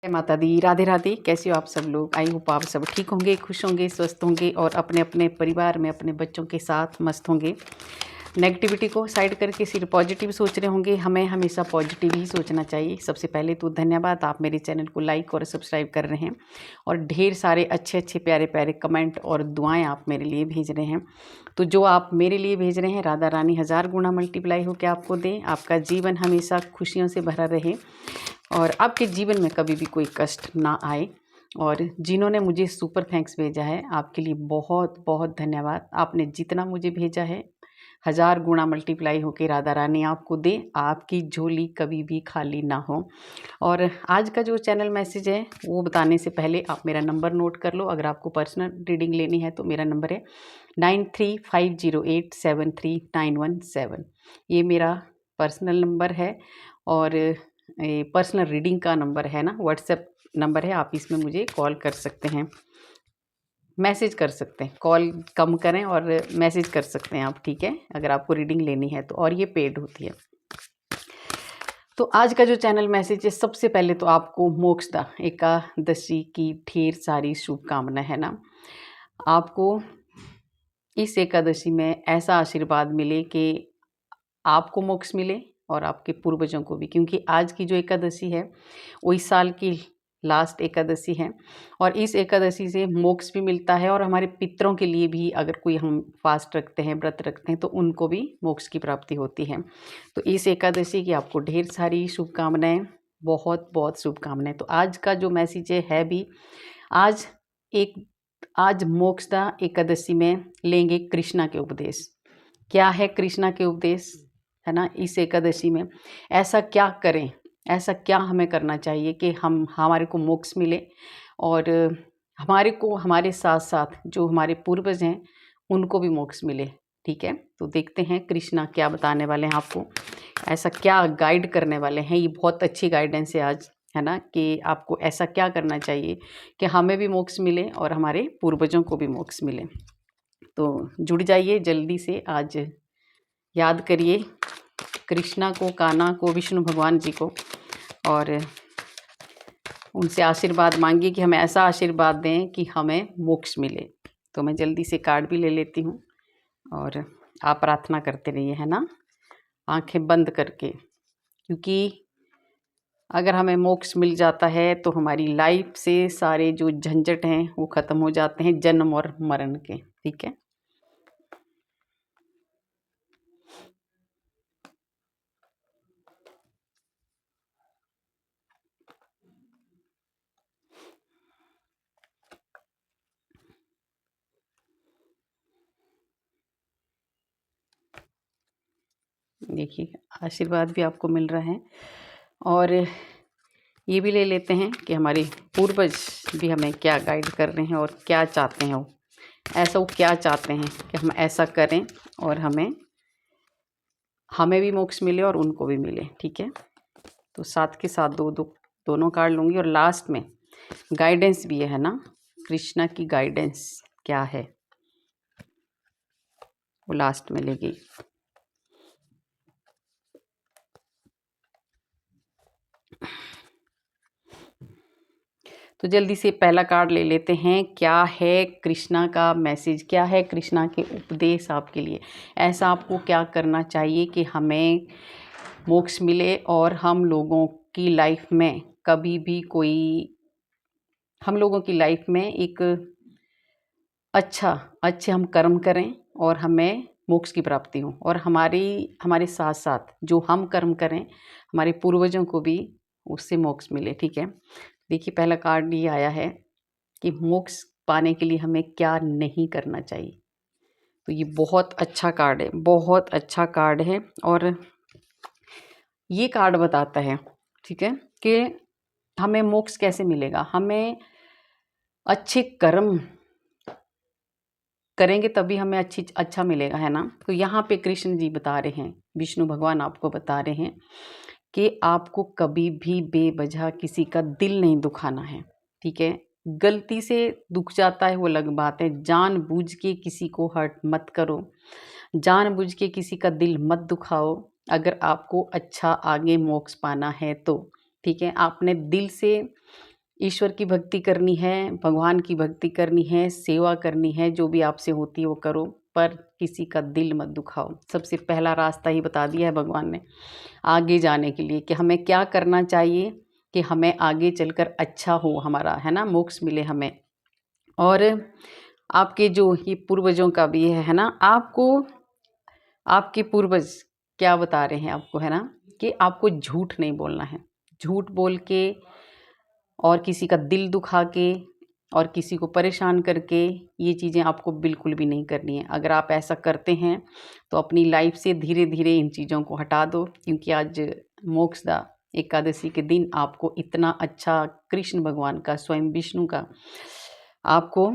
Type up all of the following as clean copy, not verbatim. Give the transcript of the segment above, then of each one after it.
जय माता दी। राधे राधे। कैसे हो आप सब लोग? आई होप आप सब ठीक होंगे, खुश होंगे, स्वस्थ होंगे और अपने अपने परिवार में अपने बच्चों के साथ मस्त होंगे। नेगेटिविटी को साइड करके सिर्फ पॉजिटिव सोच रहे होंगे। हमें हमेशा पॉजिटिव ही सोचना चाहिए। सबसे पहले तो धन्यवाद, आप मेरे चैनल को लाइक और सब्सक्राइब कर रहे हैं और ढेर सारे अच्छे अच्छे प्यारे प्यारे कमेंट और दुआएं आप मेरे लिए भेज रहे हैं। तो जो आप मेरे लिए भेज रहे हैं, राधा रानी हज़ार गुना मल्टीप्लाई होकर आपको दें। आपका जीवन हमेशा खुशियों से भरा रहे और आपके जीवन में कभी भी कोई कष्ट ना आए। और जिन्होंने मुझे सुपर थैंक्स भेजा है, आपके लिए बहुत बहुत धन्यवाद। आपने जितना मुझे भेजा है, हज़ार गुना मल्टीप्लाई होकर राधा रानी आपको दे, आपकी झोली कभी भी खाली ना हो। और आज का जो चैनल मैसेज है वो बताने से पहले आप मेरा नंबर नोट कर लो। अगर आपको पर्सनल रीडिंग लेनी है तो मेरा नंबर है 9350873917। ये मेरा पर्सनल नंबर है और ये पर्सनल रीडिंग का नंबर है ना, व्हाट्सएप नंबर है। आप इसमें मुझे कॉल कर सकते हैं, मैसेज कर सकते हैं। कॉल कम करें और मैसेज कर सकते हैं आप, ठीक है, अगर आपको रीडिंग लेनी है तो। और ये पेड होती है। तो आज का जो चैनल मैसेज है, सबसे पहले तो आपको मोक्षदा एकादशी की ढेर सारी शुभकामनाएं है ना। आपको इस एकादशी में ऐसा आशीर्वाद मिले कि आपको मोक्ष मिले और आपके पूर्वजों को भी, क्योंकि आज की जो एकादशी है वो इस साल की लास्ट एकादशी है और इस एकादशी से मोक्ष भी मिलता है और हमारे पितरों के लिए भी, अगर कोई हम फास्ट रखते हैं, व्रत रखते हैं, तो उनको भी मोक्ष की प्राप्ति होती है। तो इस एकादशी की आपको ढेर सारी शुभकामनाएं, बहुत बहुत शुभकामनाएं। तो आज का जो मैसेज है भी आज मोक्षदा एकादशी में लेंगे कृष्णा के उपदेश। क्या है कृष्णा के उपदेश, है ना। इस एकादशी में ऐसा क्या करें, ऐसा क्या हमें करना चाहिए कि हमारे को मोक्ष मिले और हमारे साथ साथ जो हमारे पूर्वज हैं उनको भी मोक्ष मिले, ठीक है। तो देखते हैं कृष्णा क्या बताने वाले हैं आपको, ऐसा क्या गाइड करने वाले हैं। ये बहुत अच्छी गाइडेंस है आज, है ना, कि आपको ऐसा क्या करना चाहिए कि हमें भी मोक्ष मिले और हमारे पूर्वजों को भी मोक्ष मिले। तो जुड़ जाइए जल्दी से, आज याद करिए कृष्णा को, कान्हा को, विष्णु भगवान जी को और उनसे आशीर्वाद मांगिए कि हमें ऐसा आशीर्वाद दें कि हमें मोक्ष मिले। तो मैं जल्दी से कार्ड भी ले लेती हूँ और आप प्रार्थना करते रहिए, है ना, आंखें बंद करके, क्योंकि अगर हमें मोक्ष मिल जाता है तो हमारी लाइफ से सारे जो झंझट हैं वो ख़त्म हो जाते हैं, जन्म और मरण के, ठीक है। देखिए आशीर्वाद भी आपको मिल रहा है और ये भी ले लेते हैं कि हमारे पूर्वज भी हमें क्या गाइड कर रहे हैं और क्या चाहते हैं। वो क्या चाहते हैं कि हम ऐसा करें और हमें भी मोक्ष मिले और उनको भी मिले, ठीक है। तो साथ के साथ दोनों कार्ड लूँगी और लास्ट में गाइडेंस भी है ना, कृष्णा की गाइडेंस क्या है वो लास्ट में लेगी। तो जल्दी से पहला कार्ड ले लेते हैं। क्या है कृष्णा का मैसेज, क्या है कृष्णा के उपदेश आपके लिए, ऐसा आपको क्या करना चाहिए कि हमें मोक्ष मिले और हम लोगों की लाइफ में कभी भी हम लोगों की लाइफ में एक अच्छे हम कर्म करें और हमें मोक्ष की प्राप्ति हो और हमारे साथ साथ जो हम कर्म करें हमारे पूर्वजों को भी उससे मोक्ष मिले, ठीक है। देखिए पहला कार्ड ये आया है कि मोक्ष पाने के लिए हमें क्या नहीं करना चाहिए। तो ये बहुत अच्छा कार्ड है, बहुत अच्छा कार्ड है और ये कार्ड बताता है, ठीक है, कि हमें मोक्ष कैसे मिलेगा। हमें अच्छे कर्म करेंगे तभी हमें अच्छा मिलेगा, है ना। तो यहाँ पे कृष्ण जी बता रहे हैं, विष्णु भगवान आपको बता रहे हैं कि आपको कभी भी बेवजह किसी का दिल नहीं दुखाना है, ठीक है। गलती से दुख जाता है वो अलग बात है, जानबूझ के किसी को हर्ट मत करो, जानबूझ के किसी का दिल मत दुखाओ। अगर आपको अच्छा आगे मोक्ष पाना है तो, ठीक है, आपने दिल से ईश्वर की भक्ति करनी है, भगवान की भक्ति करनी है, सेवा करनी है, जो भी आपसे होती है वो करो, पर किसी का दिल मत दुखाओ। सबसे पहला रास्ता ही बता दिया है भगवान ने आगे जाने के लिए कि हमें क्या करना चाहिए कि हमें आगे चलकर अच्छा हो, हमारा है ना, मोक्ष मिले हमें। और आपके जो ये पूर्वजों का भी है ना, आपको आपके पूर्वज क्या बता रहे हैं आपको, है ना, कि आपको झूठ नहीं बोलना है। झूठ बोल के और किसी का दिल दुखा के और किसी को परेशान करके ये चीज़ें आपको बिल्कुल भी नहीं करनी है। अगर आप ऐसा करते हैं तो अपनी लाइफ से धीरे धीरे इन चीज़ों को हटा दो, क्योंकि आज मोक्षदा एकादशी के दिन आपको इतना अच्छा कृष्ण भगवान का, स्वयं विष्णु का आपको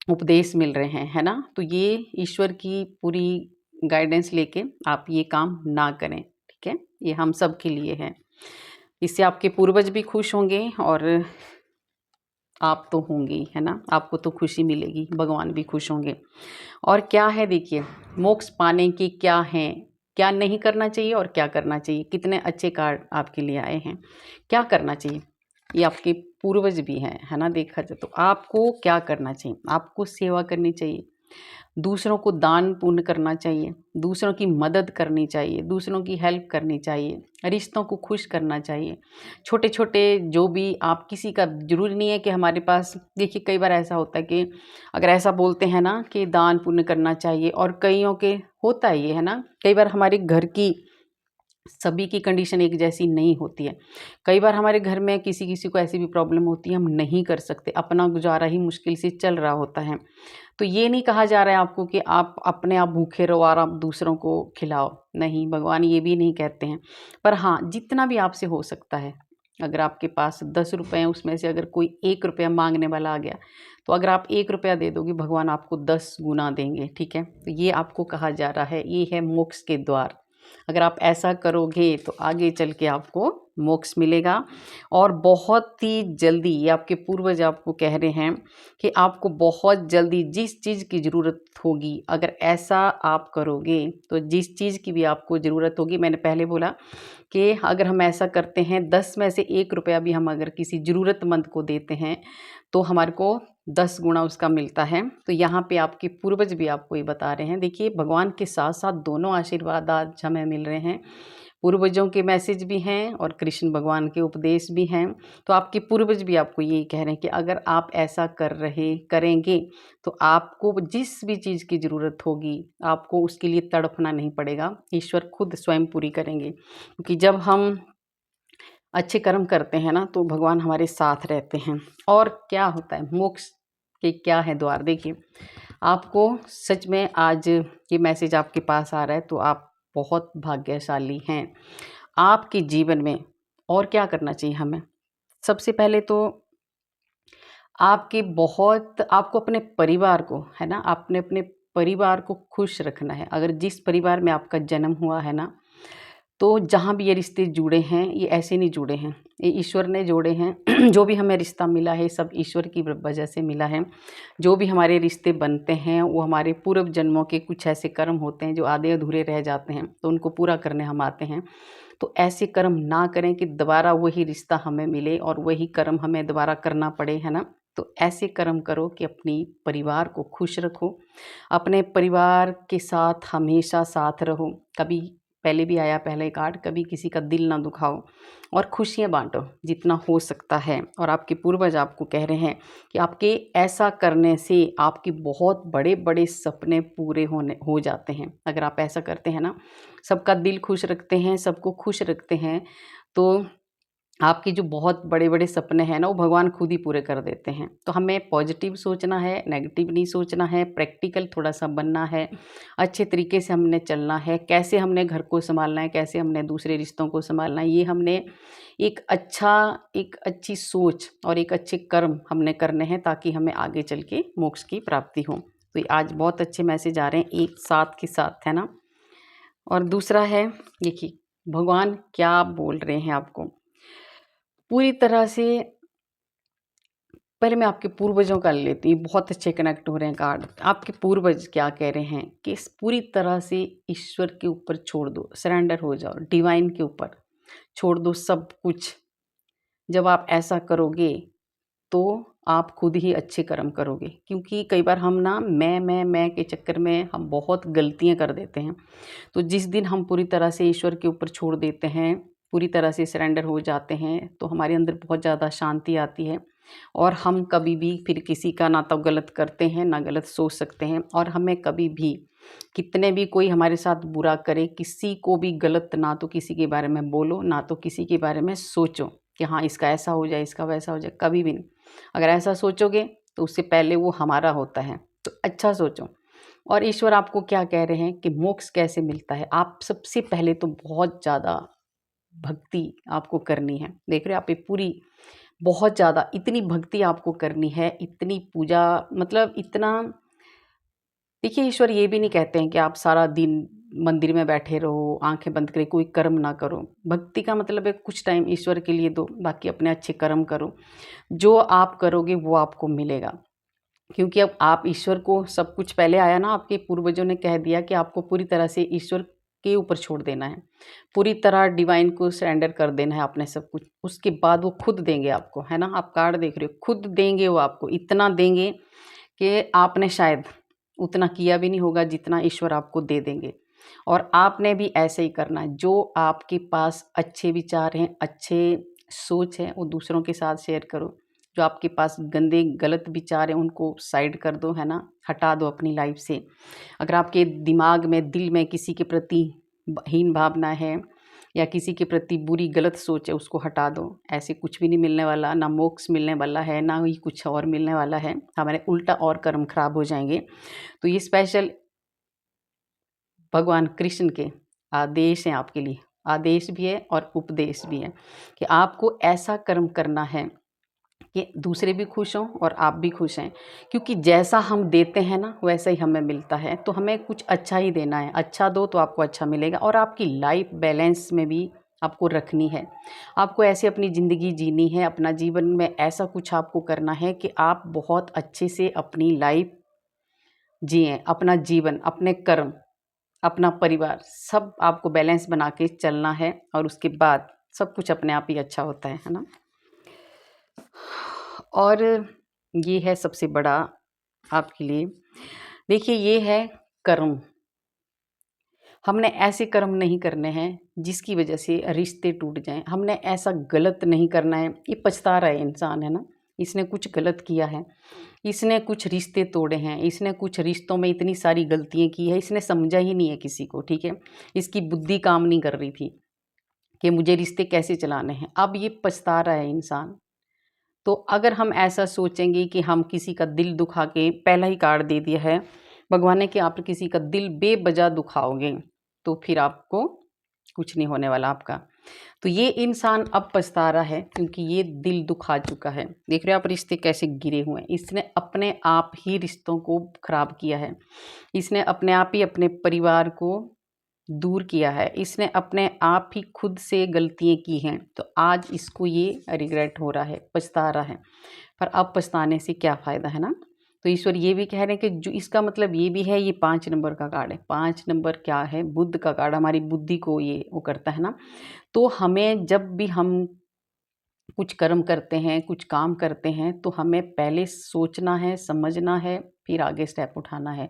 उपदेश मिल रहे हैं, है ना। तो ये ईश्वर की पूरी गाइडेंस लेके आप ये काम ना करें, ठीक है। ये हम सब के लिए है। इससे आपके पूर्वज भी खुश होंगे और आप तो होंगे ही, है ना। आपको तो खुशी मिलेगी, भगवान भी खुश होंगे। और क्या है देखिए, मोक्ष पाने की क्या है, क्या नहीं करना चाहिए और क्या करना चाहिए। कितने अच्छे कार्ड आपके लिए आए हैं। क्या करना चाहिए, ये आपके पूर्वज भी हैं, है ना। देखा जाए तो आपको क्या करना चाहिए, आपको सेवा करनी चाहिए, दूसरों को दान पुण्य करना चाहिए, दूसरों की मदद करनी चाहिए, दूसरों की हेल्प करनी चाहिए, रिश्तों को खुश करना चाहिए। छोटे छोटे जो भी आप, किसी का ज़रूरी नहीं है कि हमारे पास, देखिए कई बार ऐसा होता है कि अगर ऐसा बोलते हैं ना कि दान पुण्य करना चाहिए, और कईयों के होता है ये, है ना। कई बार हमारे घर की सभी की कंडीशन एक जैसी नहीं होती है। कई बार हमारे घर में किसी किसी को ऐसी भी प्रॉब्लम होती है, हम नहीं कर सकते, अपना गुजारा ही मुश्किल से चल रहा होता है। तो ये नहीं कहा जा रहा है आपको कि आप अपने आप भूखे रहो और आप दूसरों को खिलाओ, नहीं, भगवान ये भी नहीं कहते हैं। पर हाँ, जितना भी आपसे हो सकता है, अगर आपके पास 10 रुपए हैं, उसमें से अगर कोई 1 रुपया मांगने वाला आ गया, तो अगर आप 1 रुपया दे दोगे, भगवान आपको 10 गुना देंगे, ठीक है। तो ये आपको कहा जा रहा है, ये है मोक्ष के द्वार। अगर आप ऐसा करोगे तो आगे चल के आपको मोक्ष मिलेगा। और बहुत ही जल्दी, ये आपके पूर्वज आपको कह रहे हैं कि आपको बहुत जल्दी जिस चीज़ की ज़रूरत होगी, अगर ऐसा आप करोगे तो जिस चीज़ की भी आपको ज़रूरत होगी, मैंने पहले बोला कि अगर हम ऐसा करते हैं, 10 में से 1 रुपया भी हम अगर किसी ज़रूरतमंद को देते हैं तो हमारे को 10 गुना उसका मिलता है। तो यहाँ पे आपके पूर्वज भी आपको ये बता रहे हैं। देखिए, भगवान के साथ साथ दोनों आशीर्वाद आज हमें मिल रहे हैं। पूर्वजों के मैसेज भी हैं और कृष्ण भगवान के उपदेश भी हैं। तो आपके पूर्वज भी आपको यही कह रहे हैं कि अगर आप ऐसा करेंगे तो आपको जिस भी चीज़ की ज़रूरत होगी, आपको उसके लिए तड़पना नहीं पड़ेगा, ईश्वर खुद स्वयं पूरी करेंगे। क्योंकि जब हम अच्छे कर्म करते हैं ना, तो भगवान हमारे साथ रहते हैं। और क्या होता है, मोक्ष के क्या है द्वार, देखिए आपको सच में आज ये मैसेज आपके पास आ रहा है तो आप बहुत भाग्यशाली हैं। आपके जीवन में और क्या करना चाहिए हमें, सबसे पहले तो आपको अपने परिवार को, है ना, आपने अपने परिवार को खुश रखना है। अगर जिस परिवार में आपका जन्म हुआ है ना, तो जहाँ भी ये रिश्ते जुड़े हैं, ये ऐसे नहीं जुड़े हैं, ये ईश्वर ने जोड़े हैं। जो भी हमें रिश्ता मिला है, सब ईश्वर की वजह से मिला है। जो भी हमारे रिश्ते बनते हैं, वो हमारे पूर्व जन्मों के कुछ ऐसे कर्म होते हैं जो आधे अधूरे रह जाते हैं, तो उनको पूरा करने हम आते हैं। तो ऐसे कर्म ना करें कि दोबारा वही रिश्ता हमें मिले और वही कर्म हमें दोबारा करना पड़े, है ना। तो ऐसे कर्म करो कि अपनी परिवार को खुश रखो, अपने परिवार के साथ हमेशा साथ रहो। कभी, पहले भी आया पहले कार्ड, कभी किसी का दिल ना दुखाओ और खुशियाँ बांटो जितना हो सकता है। और आपके पूर्वज आपको कह रहे हैं कि आपके ऐसा करने से आपके बहुत बड़े बड़े सपने पूरे हो जाते हैं। अगर आप ऐसा करते हैं ना, सबका दिल खुश रखते हैं, सबको खुश रखते हैं, तो आपके जो बहुत बड़े-बड़े सपने हैं ना, वो भगवान खुद ही पूरे कर देते हैं। तो हमें पॉजिटिव सोचना है, नेगेटिव नहीं सोचना है, प्रैक्टिकल थोड़ा-सा बनना है, अच्छे तरीके से हमने चलना है, कैसे हमने घर को सँभालना है, कैसे हमने दूसरे रिश्तों को सँभालना है, ये हमने एक अच्छी सोच और एक अच्छे कर्म हमने करने हैं, ताकि हमें आगे चल के मोक्ष की प्राप्ति हो। तो ये आज बहुत अच्छे मैसेज आ रहे हैं एक साथ के साथ, है ना। और दूसरा है, देखिए भगवान क्या बोल रहे हैं आपको पूरी तरह से। पहले मैं आपके पूर्वजों का ले लेती हूँ, बहुत अच्छे कनेक्ट हो रहे हैं कार्ड। आपके पूर्वज क्या कह रहे हैं कि इस पूरी तरह से ईश्वर के ऊपर छोड़ दो, सरेंडर हो जाओ, डिवाइन के ऊपर छोड़ दो सब कुछ। जब आप ऐसा करोगे तो आप खुद ही अच्छे कर्म करोगे। क्योंकि कई बार हम ना मैं के चक्कर में हम बहुत गलतियाँ कर देते हैं। तो जिस दिन हम पूरी तरह से ईश्वर के ऊपर छोड़ देते हैं, पूरी तरह से सरेंडर हो जाते हैं, तो हमारे अंदर बहुत ज़्यादा शांति आती है और हम कभी भी फिर किसी का ना तो गलत करते हैं, ना गलत सोच सकते हैं। और हमें कभी भी कितने भी कोई हमारे साथ बुरा करे, किसी को भी गलत ना तो किसी के बारे में बोलो, ना तो किसी के बारे में सोचो कि हाँ इसका ऐसा हो जाए, इसका वैसा हो जाए, कभी भी नहीं। अगर ऐसा सोचोगे तो उससे पहले वो हमारा होता है। तो अच्छा सोचो। और ईश्वर आपको क्या कह रहे हैं कि मोक्ष कैसे मिलता है। आप सबसे पहले तो बहुत ज़्यादा भक्ति आपको करनी है। देख रहे हो आप, ये पूरी बहुत ज़्यादा इतनी भक्ति आपको करनी है, इतनी पूजा, मतलब इतना। देखिए, ईश्वर ये भी नहीं कहते हैं कि आप सारा दिन मंदिर में बैठे रहो, आंखें बंद करके कोई कर्म ना करो। भक्ति का मतलब है कुछ टाइम ईश्वर के लिए दो, बाकी अपने अच्छे कर्म करो। जो आप करोगे वो आपको मिलेगा। क्योंकि अब आप ईश्वर को सब कुछ, पहले आया ना, आपके पूर्वजों ने कह दिया कि आपको पूरी तरह से ईश्वर के ऊपर छोड़ देना है, पूरी तरह डिवाइन को सरेंडर कर देना है आपने सब कुछ। उसके बाद वो खुद देंगे आपको, है ना। आप कार्ड देख रहे हो, खुद देंगे वो आपको, इतना देंगे कि आपने शायद उतना किया भी नहीं होगा जितना ईश्वर आपको दे देंगे। और आपने भी ऐसे ही करना है। जो आपके पास अच्छे विचार हैं, अच्छे सोच है, वो दूसरों के साथ शेयर करो। जो आपके पास गंदे गलत विचार हैं उनको साइड कर दो, है ना, हटा दो अपनी लाइफ से। अगर आपके दिमाग में, दिल में किसी के प्रति हीन भावना है या किसी के प्रति बुरी गलत सोच है, उसको हटा दो। ऐसे कुछ भी नहीं मिलने वाला, ना मोक्ष मिलने वाला है, ना ही कुछ और मिलने वाला है। हमारे उल्टा और कर्म खराब हो जाएंगे। तो ये स्पेशल भगवान कृष्ण के आदेश हैं आपके लिए। आदेश भी है और उपदेश भी है कि आपको ऐसा कर्म करना है कि दूसरे भी खुश हों और आप भी खुश हैं। क्योंकि जैसा हम देते हैं ना, वैसा ही हमें मिलता है। तो हमें कुछ अच्छा ही देना है। अच्छा दो तो आपको अच्छा मिलेगा। और आपकी लाइफ बैलेंस में भी आपको रखनी है। आपको ऐसे अपनी ज़िंदगी जीनी है। अपना जीवन में ऐसा कुछ आपको करना है कि आप बहुत अच्छे से अपनी लाइफ जिएँ। अपना जीवन, अपने कर्म, अपना परिवार, सब आपको बैलेंस बना के चलना है। और उसके बाद सब कुछ अपने आप ही अच्छा होता है ना। और ये है सबसे बड़ा आपके लिए। देखिए, ये है कर्म। हमने ऐसे कर्म नहीं करने हैं जिसकी वजह से रिश्ते टूट जाएं। हमने ऐसा गलत नहीं करना है। ये पछता रहा है इंसान, है ना। इसने कुछ गलत किया है, इसने कुछ रिश्ते तोड़े हैं, इसने कुछ रिश्तों में इतनी सारी गलतियां की है, इसने समझा ही नहीं है किसी को, ठीक है। इसकी बुद्धि काम नहीं कर रही थी कि मुझे रिश्ते कैसे चलाने हैं। अब ये पछता रहा है इंसान। तो अगर हम ऐसा सोचेंगे कि हम किसी का दिल दुखा के, पहला ही कार्ड दे दिया है भगवान ने कि आप किसी का दिल बेवजह दुखाओगे तो फिर आपको कुछ नहीं होने वाला आपका। तो ये इंसान अब पछता रहा है क्योंकि ये दिल दुखा चुका है। देख रहे हो आप रिश्ते कैसे गिरे हुए हैं। इसने अपने आप ही रिश्तों को खराब किया है। इसने अपने आप ही अपने परिवार को दूर किया है। इसने अपने आप ही खुद से गलतियाँ की हैं। तो आज इसको ये रिग्रेट हो रहा है, पछता रहा है। पर अब पछताने से क्या फ़ायदा, है ना। तो ईश्वर ये भी कह रहे हैं कि जो इसका मतलब ये भी है, ये 5 नंबर का कार्ड है। 5 नंबर क्या है? बुद्ध का कार्ड। हमारी बुद्धि को ये वो करता है ना। तो हमें जब भी हम कुछ कर्म करते हैं, कुछ काम करते हैं, तो हमें पहले सोचना है, समझना है, फिर आगे स्टेप उठाना है।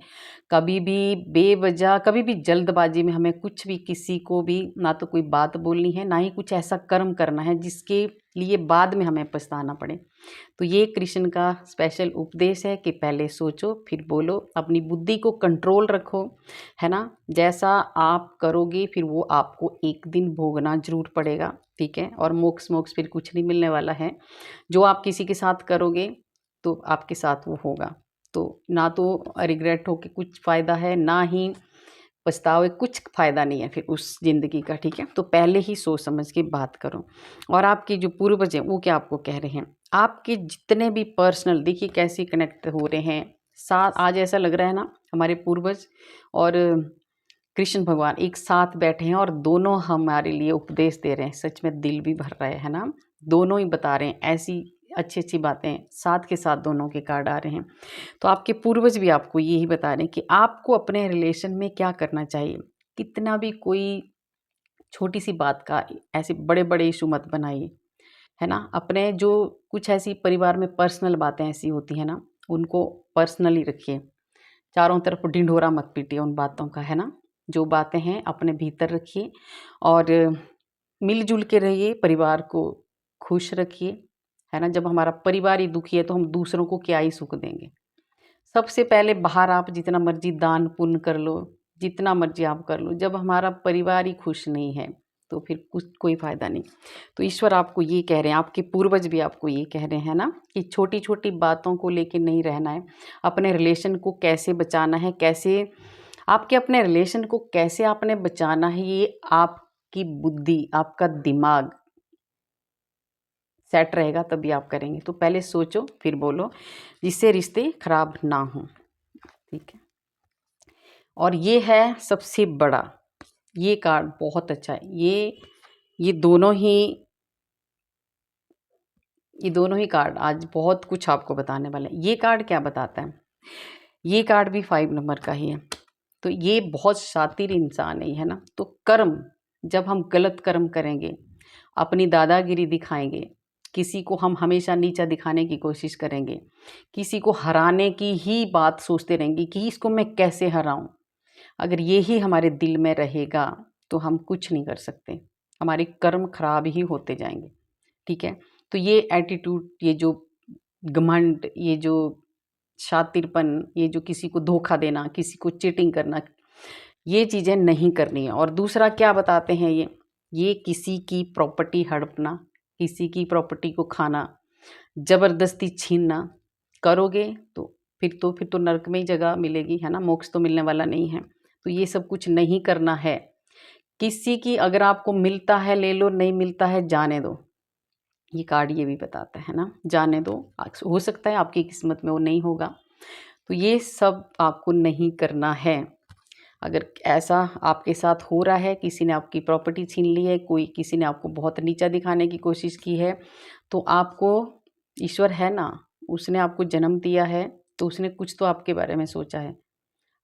कभी भी बेवजह, कभी भी जल्दबाजी में हमें कुछ भी, किसी को भी ना तो कोई बात बोलनी है, ना ही कुछ ऐसा कर्म करना है जिसके लिए बाद में हमें पछताना पड़े। तो ये कृष्ण का स्पेशल उपदेश है कि पहले सोचो फिर बोलो। अपनी बुद्धि को कंट्रोल रखो, है ना। जैसा आप करोगे फिर वो आपको एक दिन भोगना ज़रूर पड़ेगा, ठीक है। और मोक्ष मोक्ष फिर कुछ नहीं मिलने वाला है। जो आप किसी के साथ करोगे तो आपके साथ वो होगा। तो ना तो रिग्रेट हो के कुछ फ़ायदा है, ना ही पछतावे, कुछ फ़ायदा नहीं है फिर उस ज़िंदगी का, ठीक है। तो पहले ही सोच समझ के बात करो। और आपके जो पूर्वज हैं वो क्या आपको कह रहे हैं, आपके जितने भी पर्सनल, देखिए कैसे कनेक्ट हो रहे हैं साथ। आज ऐसा लग रहा है ना, हमारे पूर्वज और कृष्ण भगवान एक साथ बैठे हैं और दोनों हमारे लिए उपदेश दे रहे हैं। सच में दिल भी भर रहा है ना। दोनों ही बता रहे हैं ऐसी अच्छी अच्छी बातें, साथ के साथ दोनों के कार्ड आ रहे हैं। तो आपके पूर्वज भी आपको यही बता रहे हैं कि आपको अपने रिलेशन में क्या करना चाहिए। कितना भी कोई छोटी सी बात का ऐसे बड़े बड़े इशू मत बनाइए, है ना। अपने जो कुछ ऐसी परिवार में पर्सनल बातें ऐसी होती हैं ना, उनको पर्सनली रखिए। चारों तरफ ढिंढोरा मत पीटिए उन बातों का, है ना। जो बातें हैं अपने भीतर रखिए और मिलजुल के रहिए, परिवार को खुश रखिए, है ना। जब हमारा परिवार ही दुखी है तो हम दूसरों को क्या ही सुख देंगे। सबसे पहले बाहर आप जितना मर्जी दान पुण्य कर लो, जितना मर्जी आप कर लो, जब हमारा परिवार ही खुश नहीं है तो फिर कुछ कोई फ़ायदा नहीं। तो ईश्वर आपको ये कह रहे हैं, आपके पूर्वज भी आपको ये कह रहे हैं ना, कि छोटी छोटी बातों को लेके नहीं रहना है। अपने रिलेशन को कैसे बचाना है, कैसे आपके अपने रिलेशन को कैसे आपने बचाना है, ये आपकी बुद्धि, आपका दिमाग सेट रहेगा तभी आप करेंगे। तो पहले सोचो फिर बोलो, जिससे रिश्ते खराब ना हों, ठीक है। और ये है सबसे बड़ा, ये कार्ड बहुत अच्छा है। ये दोनों ही कार्ड आज बहुत कुछ आपको बताने वाले हैं। ये कार्ड क्या बताता है, ये कार्ड भी 5 नंबर का ही है। तो ये बहुत शातिर इंसान है ना। तो कर्म, जब हम गलत कर्म करेंगे, अपनी दादागिरी दिखाएंगे, किसी को हम हमेशा नीचा दिखाने की कोशिश करेंगे, किसी को हराने की ही बात सोचते रहेंगे कि इसको मैं कैसे हराऊं, अगर यही हमारे दिल में रहेगा तो हम कुछ नहीं कर सकते, हमारे कर्म खराब ही होते जाएंगे, ठीक है। तो ये एटीट्यूड, ये जो घमंड, ये जो शातिरपन, ये जो किसी को धोखा देना, किसी को चीटिंग करना, ये चीज़ें नहीं करनी है। और दूसरा क्या बताते हैं, ये किसी की प्रॉपर्टी हड़पना, किसी की प्रॉपर्टी को खाना, ज़बरदस्ती छीनना करोगे तो फिर तो नरक में ही जगह मिलेगी, है ना। मोक्ष तो मिलने वाला नहीं है। तो ये सब कुछ नहीं करना है। किसी की अगर आपको मिलता है ले लो, नहीं मिलता है जाने दो। ये कार्ड ये भी बताता है ना, जाने दो। हो सकता है आपकी किस्मत में वो नहीं होगा, तो ये सब आपको नहीं करना है। अगर ऐसा आपके साथ हो रहा है, किसी ने आपकी प्रॉपर्टी छीन ली है, कोई किसी ने आपको बहुत नीचा दिखाने की कोशिश की है, तो आपको ईश्वर है ना, उसने आपको जन्म दिया है तो उसने कुछ तो आपके बारे में सोचा है।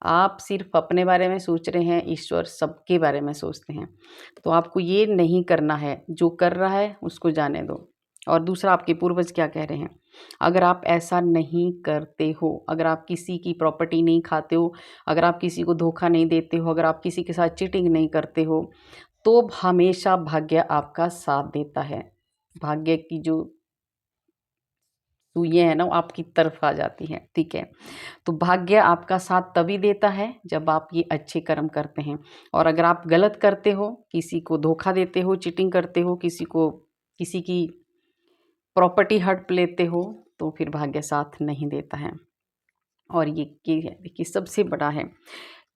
आप सिर्फ अपने बारे में सोच रहे हैं, ईश्वर सबके बारे में सोचते हैं। तो आपको ये नहीं करना है, जो कर रहा है उसको जाने दो। और दूसरा, आपके पूर्वज क्या कह रहे हैं, अगर आप ऐसा नहीं करते हो, अगर आप किसी की प्रॉपर्टी नहीं खाते हो, अगर आप किसी को धोखा नहीं देते हो, अगर आप किसी के साथ चीटिंग नहीं करते हो, तो हमेशा भाग्य आपका साथ देता है। भाग्य की जो सुइयां है ना, वो आपकी तरफ आ जाती हैं, ठीक है। तो भाग्य आपका साथ तभी देता है जब आप ये अच्छे कर्म करते हैं। और अगर आप गलत करते हो, किसी को धोखा देते हो, चीटिंग करते हो, किसी की प्रॉपर्टी हड़प लेते हो, तो फिर भाग्य साथ नहीं देता है। और ये है, देखिए सबसे बड़ा है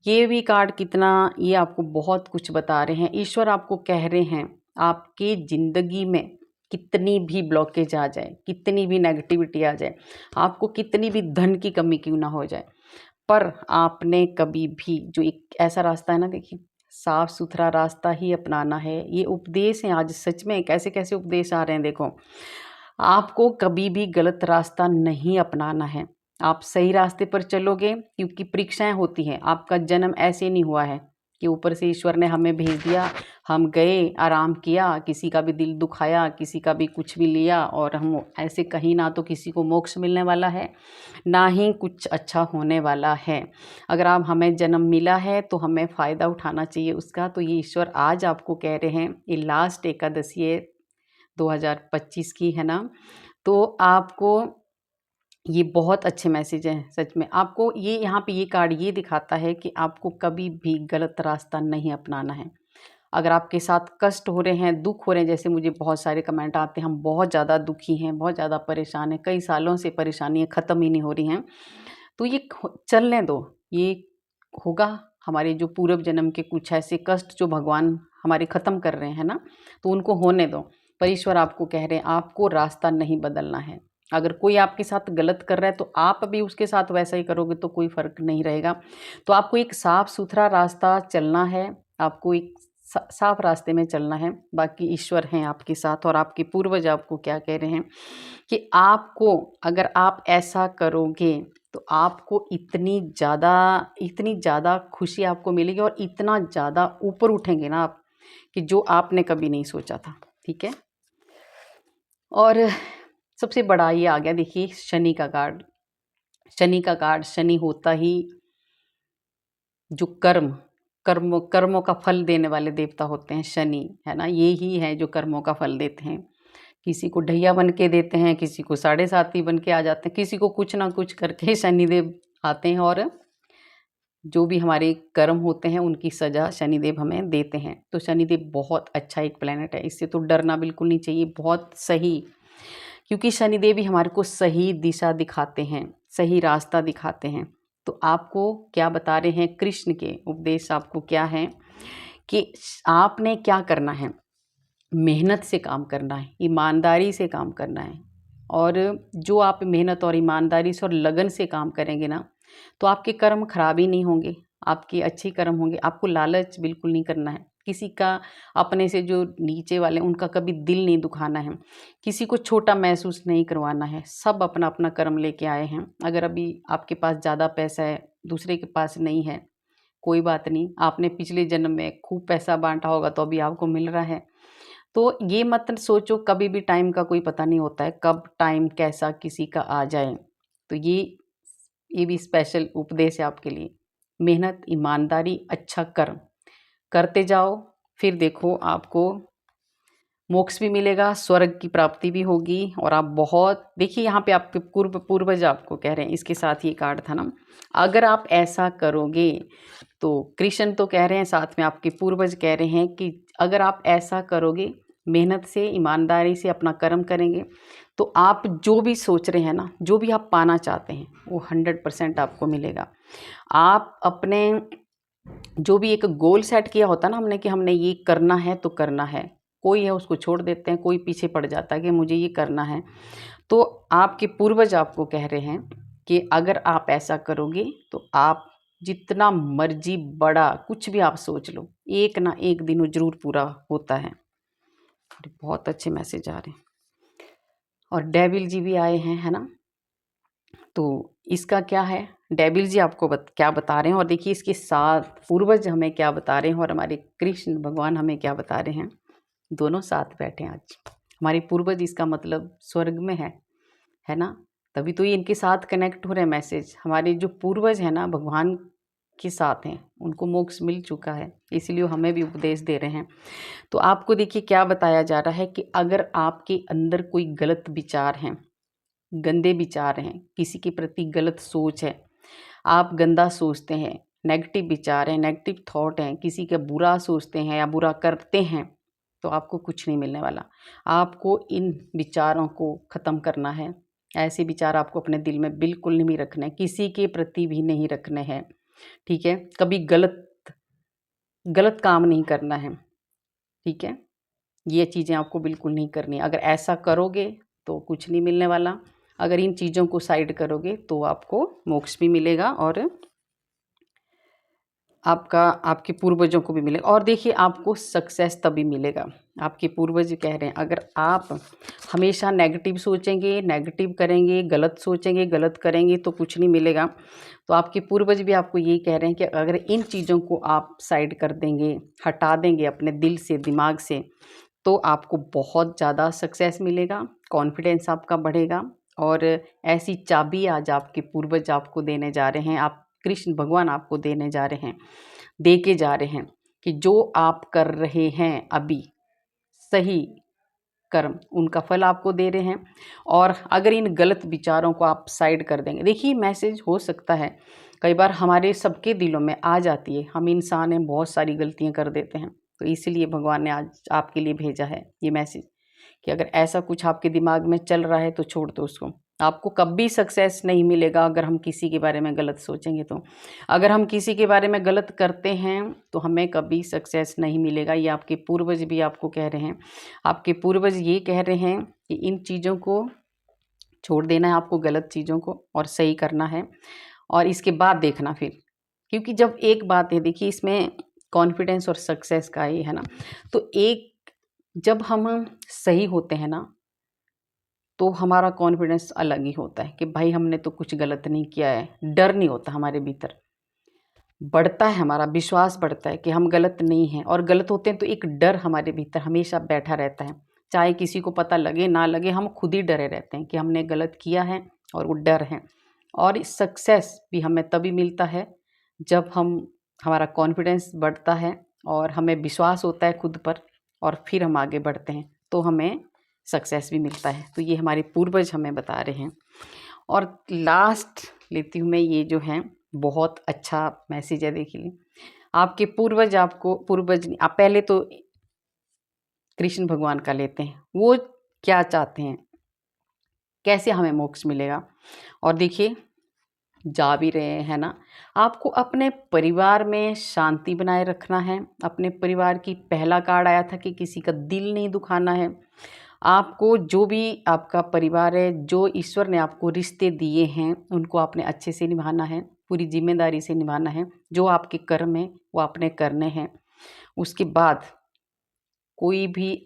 ये भी कार्ड कितना, ये आपको बहुत कुछ बता रहे हैं। ईश्वर आपको कह रहे हैं, आपके ज़िंदगी में कितनी भी ब्लॉकेज आ जाए, कितनी भी नेगेटिविटी आ जाए, आपको कितनी भी धन की कमी क्यों ना हो जाए, पर आपने कभी भी जो एक ऐसा रास्ता है ना, देखिए साफ सुथरा रास्ता ही अपनाना है। ये उपदेश है आज, सच में कैसे कैसे उपदेश आ रहे हैं। देखो, आपको कभी भी गलत रास्ता नहीं अपनाना है, आप सही रास्ते पर चलोगे, क्योंकि परीक्षाएं होती हैं। आपका जन्म ऐसे नहीं हुआ है कि ऊपर से ईश्वर ने हमें भेज दिया, हम गए आराम किया, किसी का भी दिल दुखाया, किसी का भी कुछ भी लिया और हम ऐसे कहीं, ना तो किसी को मोक्ष मिलने वाला है, ना ही कुछ अच्छा होने वाला है। अगर आप हमें जन्म मिला है तो हमें फ़ायदा उठाना चाहिए उसका। तो ये ईश्वर आज आपको कह रहे हैं, ये लास्ट एकादशी है 2025 की, है ना। तो आपको ये बहुत अच्छे मैसेज हैं सच में। आपको ये यहाँ पे ये कार्ड ये दिखाता है कि आपको कभी भी गलत रास्ता नहीं अपनाना है। अगर आपके साथ कष्ट हो रहे हैं, दुख हो रहे हैं, जैसे मुझे बहुत सारे कमेंट आते हैं, हम बहुत ज़्यादा दुखी हैं, बहुत ज़्यादा परेशान हैं, कई सालों से परेशानियाँ ख़त्म ही नहीं हो रही हैं, तो ये चलने दो। ये होगा, हमारे जो पूर्व जन्म के कुछ ऐसे कष्ट जो भगवान हमारे ख़त्म कर रहे हैं ना, तो उनको होने दो। पर ईश्वर आपको कह रहे हैं, आपको रास्ता नहीं बदलना है। अगर कोई आपके साथ गलत कर रहा है तो आप भी उसके साथ वैसा ही करोगे तो कोई फ़र्क नहीं रहेगा। तो आपको एक साफ़ सुथरा रास्ता चलना है, आपको एक साफ रास्ते में चलना है। बाकी ईश्वर हैं आपके साथ। और आपके पूर्वज आपको क्या कह रहे हैं कि आपको, अगर आप ऐसा करोगे तो आपको इतनी ज़्यादा खुशी आपको मिलेगी और इतना ज़्यादा ऊपर उठेंगे ना आप, कि जो आपने कभी नहीं सोचा था, ठीक है। और सबसे बड़ा ये आ गया, देखिए शनि का कार्ड। शनि का कार्ड, शनि होता ही जो कर्मों का फल देने वाले देवता होते हैं शनि, है ना। ये ही है जो कर्मों का फल देते हैं। किसी को ढैया बन के देते हैं, किसी को साढ़े साथी बन के आ जाते हैं, किसी को कुछ ना कुछ करके शनिदेव आते हैं और जो भी हमारे कर्म होते हैं उनकी सज़ा शनिदेव हमें देते हैं। तो शनिदेव बहुत अच्छा एक प्लैनेट है, इससे तो डरना बिल्कुल नहीं चाहिए, बहुत सही। क्योंकि शनिदेव ही हमारे को सही दिशा दिखाते हैं, सही रास्ता दिखाते हैं। तो आपको क्या बता रहे हैं कृष्ण के उपदेश, आपको क्या है कि आपने क्या करना है, मेहनत से काम करना है, ईमानदारी से काम करना है। और जो आप मेहनत और ईमानदारी से और लगन से काम करेंगे ना, तो आपके कर्म खराब ही नहीं होंगे, आपके अच्छे कर्म होंगे। आपको लालच बिल्कुल नहीं करना है, किसी का अपने से जो नीचे वाले उनका कभी दिल नहीं दुखाना है, किसी को छोटा महसूस नहीं करवाना है। सब अपना अपना कर्म लेके आए हैं। अगर अभी आपके पास ज़्यादा पैसा है, दूसरे के पास नहीं है, कोई बात नहीं, आपने पिछले जन्म में खूब पैसा बांटा होगा तो अभी आपको मिल रहा है। तो ये मत सोचो, कभी भी टाइम का कोई पता नहीं होता है, कब टाइम कैसा किसी का आ जाए। तो ये भी स्पेशल उपदेश है आपके लिए। मेहनत, ईमानदारी, अच्छा कर्म करते जाओ, फिर देखो आपको मोक्ष भी मिलेगा, स्वर्ग की प्राप्ति भी होगी। और आप बहुत, देखिए यहाँ पे आपके पूर्वज आपको कह रहे हैं, इसके साथ ये कार्ड था ना, अगर आप ऐसा करोगे तो कृष्ण तो कह रहे हैं, साथ में आपके पूर्वज कह रहे हैं कि अगर आप ऐसा करोगे, मेहनत से ईमानदारी से अपना कर्म करेंगे, तो आप जो भी सोच रहे हैं ना, जो भी आप पाना चाहते हैं वो 100% आपको मिलेगा। आप अपने जो भी एक गोल सेट किया होता है ना हमने, कि हमने ये करना है तो करना है, कोई है उसको छोड़ देते हैं, कोई पीछे पड़ जाता है कि मुझे ये करना है। तो आपके पूर्वज आपको कह रहे हैं कि अगर आप ऐसा करोगे तो आप जितना मर्जी बड़ा कुछ भी आप सोच लो, एक ना एक दिन वो जरूर पूरा होता है। बहुत अच्छे मैसेज आ रहे हैं। और डेविल जी भी आए हैं, है ना। तो इसका क्या है, डेविल जी आपको क्या बता रहे हैं, और देखिए इसके साथ पूर्वज हमें क्या बता रहे हैं और हमारे कृष्ण भगवान हमें क्या बता रहे हैं। दोनों साथ बैठे हैं आज। हमारे पूर्वज, इसका मतलब स्वर्ग में है ना। तभी तो ये इनके साथ कनेक्ट हो रहे हैं मैसेज। हमारे जो पूर्वज हैं ना, भगवान के साथ हैं, उनको मोक्ष मिल चुका है, इसीलिए हमें भी उपदेश दे रहे हैं। तो आपको देखिए क्या बताया जा रहा है कि अगर आपके अंदर कोई गलत विचार हैं, गंदे विचार हैं, किसी के प्रति गलत सोच है, आप गंदा सोचते हैं, नेगेटिव विचार हैं, नेगेटिव थॉट हैं, किसी का बुरा सोचते हैं या बुरा करते हैं, तो आपको कुछ नहीं मिलने वाला। आपको इन विचारों को ख़त्म करना है। ऐसे विचार आपको अपने दिल में बिल्कुल नहीं रखने, किसी के प्रति भी नहीं रखने हैं, ठीक है। कभी गलत गलत काम नहीं करना है, ठीक है। ये चीज़ें आपको बिल्कुल नहीं करनी। अगर ऐसा करोगे तो कुछ नहीं मिलने वाला। अगर इन चीज़ों को साइड करोगे तो आपको मोक्ष भी मिलेगा और आपके पूर्वजों को भी मिलेगा। और देखिए आपको सक्सेस तभी मिलेगा। आपके पूर्वज कह रहे हैं अगर आप हमेशा नेगेटिव सोचेंगे, नेगेटिव करेंगे, गलत सोचेंगे, गलत करेंगे तो कुछ नहीं मिलेगा। तो आपके पूर्वज भी आपको यही कह रहे हैं कि अगर इन चीज़ों को आप साइड कर देंगे, हटा देंगे अपने दिल से, दिमाग से, तो आपको बहुत ज़्यादा सक्सेस मिलेगा, कॉन्फिडेंस आपका बढ़ेगा। और ऐसी चाबी आज आपके पूर्वज आपको देने जा रहे हैं, आप कृष्ण भगवान आपको देने जा रहे हैं, दे के जा रहे हैं कि जो आप कर रहे हैं अभी सही कर्म, उनका फल आपको दे रहे हैं। और अगर इन गलत विचारों को आप साइड कर देंगे, देखिए मैसेज हो सकता है कई बार हमारे सबके दिलों में आ जाती है, हम इंसान हैं, बहुत सारी गलतियां कर देते हैं। तो इसीलिए भगवान ने आज आपके लिए भेजा है ये मैसेज कि अगर ऐसा कुछ आपके दिमाग में चल रहा है तो छोड़ दो उसको। आपको कभी सक्सेस नहीं मिलेगा अगर हम किसी के बारे में गलत सोचेंगे तो। अगर हम किसी के बारे में गलत करते हैं तो हमें कभी सक्सेस नहीं मिलेगा। ये आपके पूर्वज भी आपको कह रहे हैं। आपके पूर्वज ये कह रहे हैं कि इन चीज़ों को छोड़ देना है आपको, गलत चीज़ों को, और सही करना है। और इसके बाद देखना फिर, क्योंकि जब एक बात है, देखिए इसमें कॉन्फिडेंस और सक्सेस का ही है ना। तो एक जब हम सही होते हैं ना तो हमारा कॉन्फिडेंस अलग ही होता है कि भाई हमने तो कुछ गलत नहीं किया है। डर नहीं होता हमारे भीतर, बढ़ता है हमारा विश्वास, बढ़ता है कि हम गलत नहीं हैं। और गलत होते हैं तो एक डर हमारे भीतर हमेशा बैठा रहता है चाहे किसी को पता लगे ना लगे, हम खुद ही डरे रहते हैं कि हमने गलत किया है, और वो डर है। और सक्सेस भी हमें तभी मिलता है जब हमारा कॉन्फिडेंस बढ़ता है और हमें विश्वास होता है खुद पर, और फिर हम आगे बढ़ते हैं तो हमें सक्सेस भी मिलता है। तो ये हमारे पूर्वज हमें बता रहे हैं। और लास्ट लेती हूँ मैं, ये जो है बहुत अच्छा मैसेज है, देखिए। आपके पूर्वज आपको, पूर्वज आप पहले तो कृष्ण भगवान का लेते हैं, वो क्या चाहते हैं, कैसे हमें मोक्ष मिलेगा। और देखिए, जा भी रहे हैं ना, आपको अपने परिवार में शांति बनाए रखना है। अपने परिवार की, पहला कार्ड आया था कि किसी का दिल नहीं दुखाना है। आपको जो भी आपका परिवार है, जो ईश्वर ने आपको रिश्ते दिए हैं, उनको आपने अच्छे से निभाना है, पूरी जिम्मेदारी से निभाना है। जो आपके कर्म है वो आपने करने हैं। उसके बाद कोई भी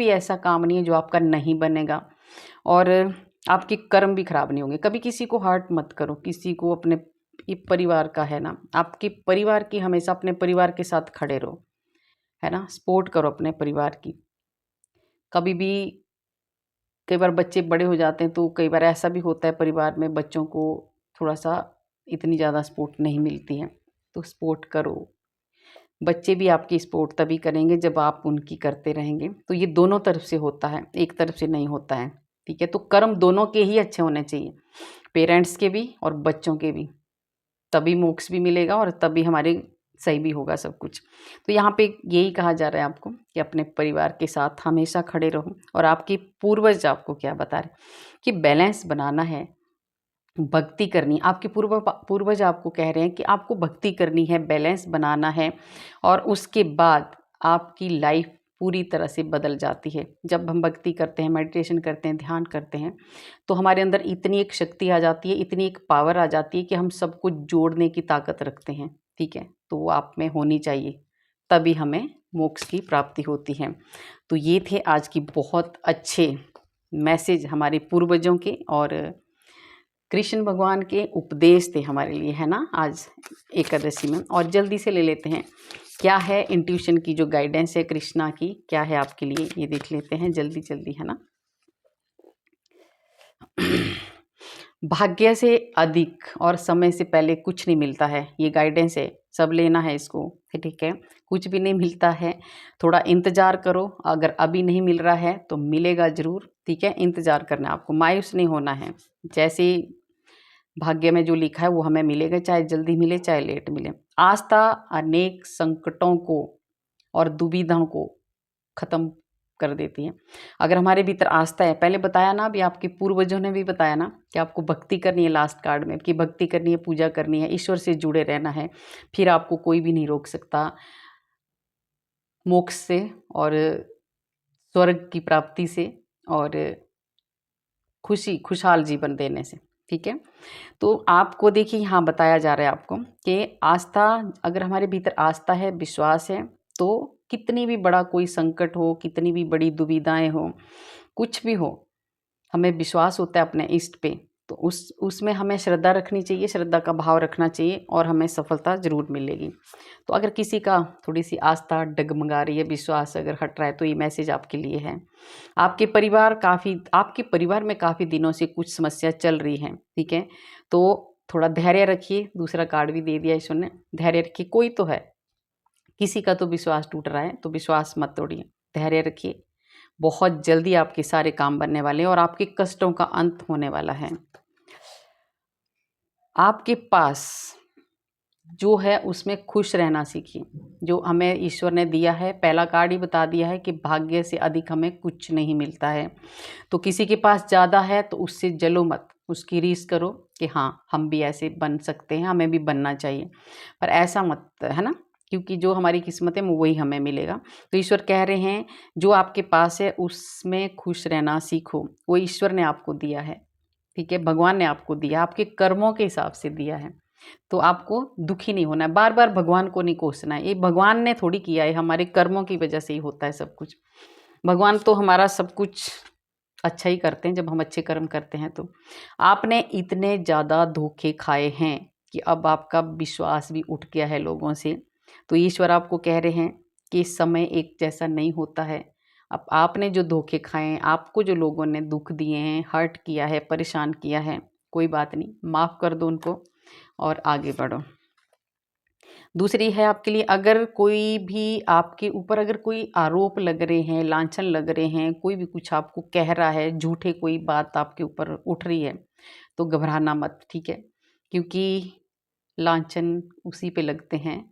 ऐसा काम नहीं है जो आपका नहीं बनेगा, और आपके कर्म भी खराब नहीं होंगे। कभी किसी को हर्ट मत करो, किसी को, अपने, ये परिवार का है ना, आपके परिवार की, हमेशा अपने परिवार के साथ खड़े रहो, है ना, सपोर्ट करो अपने परिवार की। कभी भी, कई बार बच्चे बड़े हो जाते हैं तो कई बार ऐसा भी होता है परिवार में, बच्चों को थोड़ा सा इतनी ज़्यादा सपोर्ट नहीं मिलती है, तो सपोर्ट करो। बच्चे भी आपकी सपोर्ट तभी करेंगे जब आप उनकी करते रहेंगे। तो ये दोनों तरफ से होता है, एक तरफ से नहीं होता है, ठीक है। तो कर्म दोनों के ही अच्छे होने चाहिए, पेरेंट्स के भी और बच्चों के भी, तभी मोक्ष भी मिलेगा और तभी हमारे सही भी होगा सब कुछ। तो यहाँ पे यही कहा जा रहा है आपको कि अपने परिवार के साथ हमेशा खड़े रहो। और आपके पूर्वज आपको क्या बता रहे कि बैलेंस बनाना है, भक्ति करनी। आपके पूर्वज आपको कह रहे हैं कि आपको भक्ति करनी है, बैलेंस बनाना है, और उसके बाद आपकी लाइफ पूरी तरह से बदल जाती है। जब हम भक्ति करते हैं, मेडिटेशन करते हैं, ध्यान करते हैं, तो हमारे अंदर इतनी एक शक्ति आ जाती है, इतनी एक पावर आ जाती है कि हम सब कुछ जोड़ने की ताकत रखते हैं, ठीक है। तो वो आप में होनी चाहिए, तभी हमें मोक्ष की प्राप्ति होती है। तो ये थे आज की बहुत अच्छे मैसेज हमारे पूर्वजों के, और कृष्ण भगवान के उपदेश थे हमारे लिए, है ना, आज एकादशी में। और जल्दी से ले लेते हैं क्या है इंट्यूशन की जो गाइडेंस है कृष्णा की, क्या है आपके लिए, ये देख लेते हैं जल्दी जल्दी, है ना। भाग्य से अधिक और समय से पहले कुछ नहीं मिलता है, ये गाइडेंस है, सब लेना है इसको, ठीक है। कुछ भी नहीं मिलता है, थोड़ा इंतज़ार करो, अगर अभी नहीं मिल रहा है तो मिलेगा ज़रूर, ठीक है। इंतज़ार करना है आपको, मायूस नहीं होना है। जैसे भाग्य में जो लिखा है वो हमें मिलेगा, चाहे जल्दी मिले चाहे लेट मिले। आस्था अनेक संकटों को और दुविधाओं को खत्म कर देती है। अगर हमारे भीतर आस्था है, पहले बताया ना, अभी आपके पूर्वजों ने भी बताया ना कि आपको भक्ति करनी है, लास्ट कार्ड में कि भक्ति करनी है, पूजा करनी है, ईश्वर से जुड़े रहना है, फिर आपको कोई भी नहीं रोक सकता मोक्ष से और स्वर्ग की प्राप्ति से और खुशहाल जीवन देने से, ठीक है। तो आपको देखिए यहाँ बताया जा रहा है आपको कि आस्था, अगर हमारे भीतर आस्था है, विश्वास है, तो कितनी भी बड़ा कोई संकट हो, कितनी भी बड़ी दुविधाएं हो, कुछ भी हो, हमें विश्वास होता है अपने इष्ट पे, तो उसमें हमें श्रद्धा रखनी चाहिए, श्रद्धा का भाव रखना चाहिए, और हमें सफलता ज़रूर मिलेगी। तो अगर किसी का थोड़ी सी आस्था डगमगा रही है, विश्वास अगर हट रहा है, तो ये मैसेज आपके लिए है। आपके परिवार में काफ़ी दिनों से कुछ समस्या चल रही है, ठीक है। तो थोड़ा धैर्य रखिए, दूसरा कार्ड भी दे दिया ईश्वर ने, धैर्य रखिए। कोई तो है, किसी का तो विश्वास टूट रहा है, तो विश्वास मत तोड़िए, धैर्य रखिए। बहुत जल्दी आपके सारे काम बनने वाले हैं और आपके कष्टों का अंत होने वाला है। आपके पास जो है उसमें खुश रहना सीखिए, जो हमें ईश्वर ने दिया है। पहला कार्ड ही बता दिया है कि भाग्य से अधिक हमें कुछ नहीं मिलता है। तो किसी के पास ज़्यादा है तो उससे जलो मत, उसकी रीस करो कि हाँ हम भी ऐसे बन सकते हैं, हमें भी बनना चाहिए, पर ऐसा मत, है ना, क्योंकि जो हमारी किस्मत है वही हमें मिलेगा। तो ईश्वर कह रहे हैं जो आपके पास है उसमें खुश रहना सीखो, वो ईश्वर ने आपको दिया है, ठीक है, भगवान ने आपको दिया, आपके कर्मों के हिसाब से दिया है। तो आपको दुखी नहीं होना है, बार बार भगवान को नहीं कोसना है, ये भगवान ने थोड़ी किया है, हमारे कर्मों की वजह से ही होता है सब कुछ। भगवान तो हमारा सब कुछ अच्छा ही करते हैं जब हम अच्छे कर्म करते हैं। तो आपने इतने ज़्यादा धोखे खाए हैं कि अब आपका विश्वास भी उठ गया है लोगों से। तो ईश्वर आपको कह रहे हैं कि समय एक जैसा नहीं होता है। अब आपने जो धोखे खाए हैं, आपको जो लोगों ने दुख दिए हैं, हर्ट किया है, परेशान किया है, कोई बात नहीं, माफ़ कर दो उनको और आगे बढ़ो। दूसरी है आपके लिए, अगर कोई भी आपके ऊपर अगर कोई आरोप लग रहे हैं, लांछन लग रहे हैं, कोई भी कुछ आपको कह रहा है, झूठे कोई बात आपके ऊपर उठ रही है, तो घबराना मत, ठीक है? क्योंकि लांछन उसी पे लगते हैं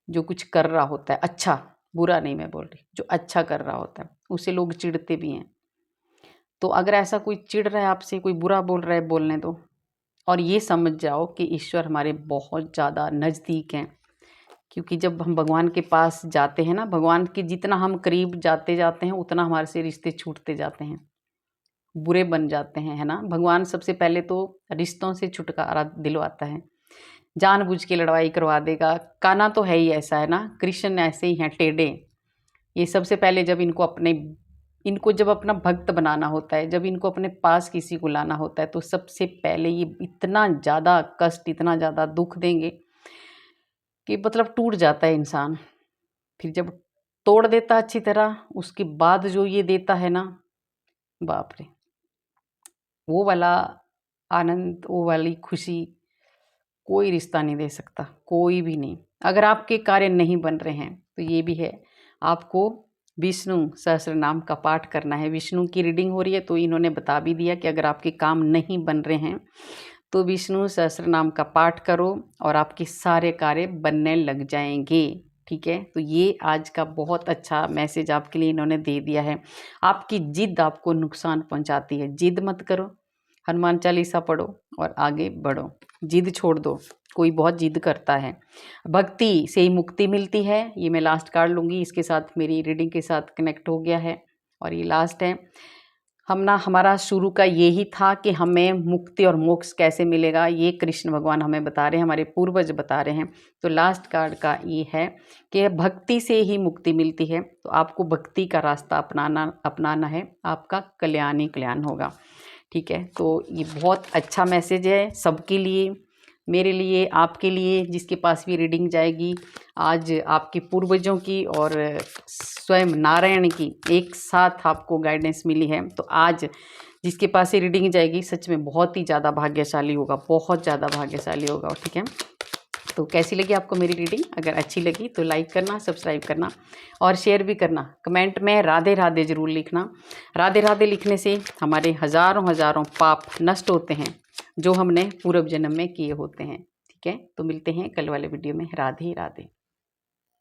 जो कुछ कर रहा होता है अच्छा, बुरा नहीं मैं बोल रही, जो अच्छा कर रहा होता है उसे लोग चिढ़ते भी हैं। तो अगर ऐसा कोई चिढ़ रहा है आपसे, कोई बुरा बोल रहा है, बोलने दो और ये समझ जाओ कि ईश्वर हमारे बहुत ज़्यादा नज़दीक हैं। क्योंकि जब हम भगवान के पास जाते हैं ना, भगवान के जितना हम करीब जाते जाते हैं उतना हमारे से रिश्ते छूटते जाते हैं, बुरे बन जाते हैं, है ना? भगवान सबसे पहले तो रिश्तों से छुटकारा दिलवाता है, जानबूझ के लड़ाई करवा देगा। कान्हा तो है ही ऐसा, है ना? कृष्ण ऐसे ही हैं टेढ़े। ये सबसे पहले जब इनको जब अपना भक्त बनाना होता है, जब इनको अपने पास किसी को लाना होता है, तो सबसे पहले ये इतना ज़्यादा कष्ट, इतना ज़्यादा दुख देंगे कि मतलब टूट जाता है इंसान। फिर जब तोड़ देता अच्छी तरह, उसके बाद जो ये देता है ना, बाप रे! वो वाला आनंद, वो वाली खुशी कोई रिश्ता नहीं दे सकता, कोई भी नहीं। अगर आपके कार्य नहीं बन रहे हैं तो ये भी है, आपको विष्णु सहस्त्र नाम का पाठ करना है। विष्णु की रीडिंग हो रही है तो इन्होंने बता भी दिया कि अगर आपके काम नहीं बन रहे हैं तो विष्णु सहस्त्र नाम का पाठ करो और आपके सारे कार्य बनने लग जाएंगे, ठीक है? तो ये आज का बहुत अच्छा मैसेज आपके लिए इन्होंने दे दिया है। आपकी जिद आपको नुकसान पहुंचाती है, जिद मत करो, हनुमान चालीसा पढ़ो और आगे बढ़ो, जिद छोड़ दो। कोई बहुत जिद करता है, भक्ति से ही मुक्ति मिलती है। ये मैं लास्ट कार्ड लूँगी, इसके साथ मेरी रीडिंग के साथ कनेक्ट हो गया है और ये लास्ट है। हमारा शुरू का यही था कि हमें मुक्ति और मोक्ष कैसे मिलेगा, ये कृष्ण भगवान हमें बता रहे हैं, हमारे पूर्वज बता रहे हैं। तो लास्ट कार्ड का ये है कि भक्ति से ही मुक्ति मिलती है, तो आपको भक्ति का रास्ता अपनाना है, आपका कल्याण ही कल्याण होगा, ठीक है? तो ये बहुत अच्छा मैसेज है सबके लिए, मेरे लिए, आपके लिए, जिसके पास भी रीडिंग जाएगी। आज आपके पूर्वजों की और स्वयं नारायण की एक साथ आपको गाइडेंस मिली है, तो आज जिसके पास ये रीडिंग जाएगी सच में बहुत ही ज़्यादा भाग्यशाली होगा, बहुत ज़्यादा भाग्यशाली होगा, ठीक है? तो कैसी लगी आपको मेरी रीडिंग? अगर अच्छी लगी तो लाइक करना, सब्सक्राइब करना और शेयर भी करना। कमेंट में राधे राधे ज़रूर लिखना। राधे राधे लिखने से हमारे हज़ारों हज़ारों पाप नष्ट होते हैं जो हमने पूर्व जन्म में किए होते हैं, ठीक है? तो मिलते हैं कल वाले वीडियो में। राधे राधे।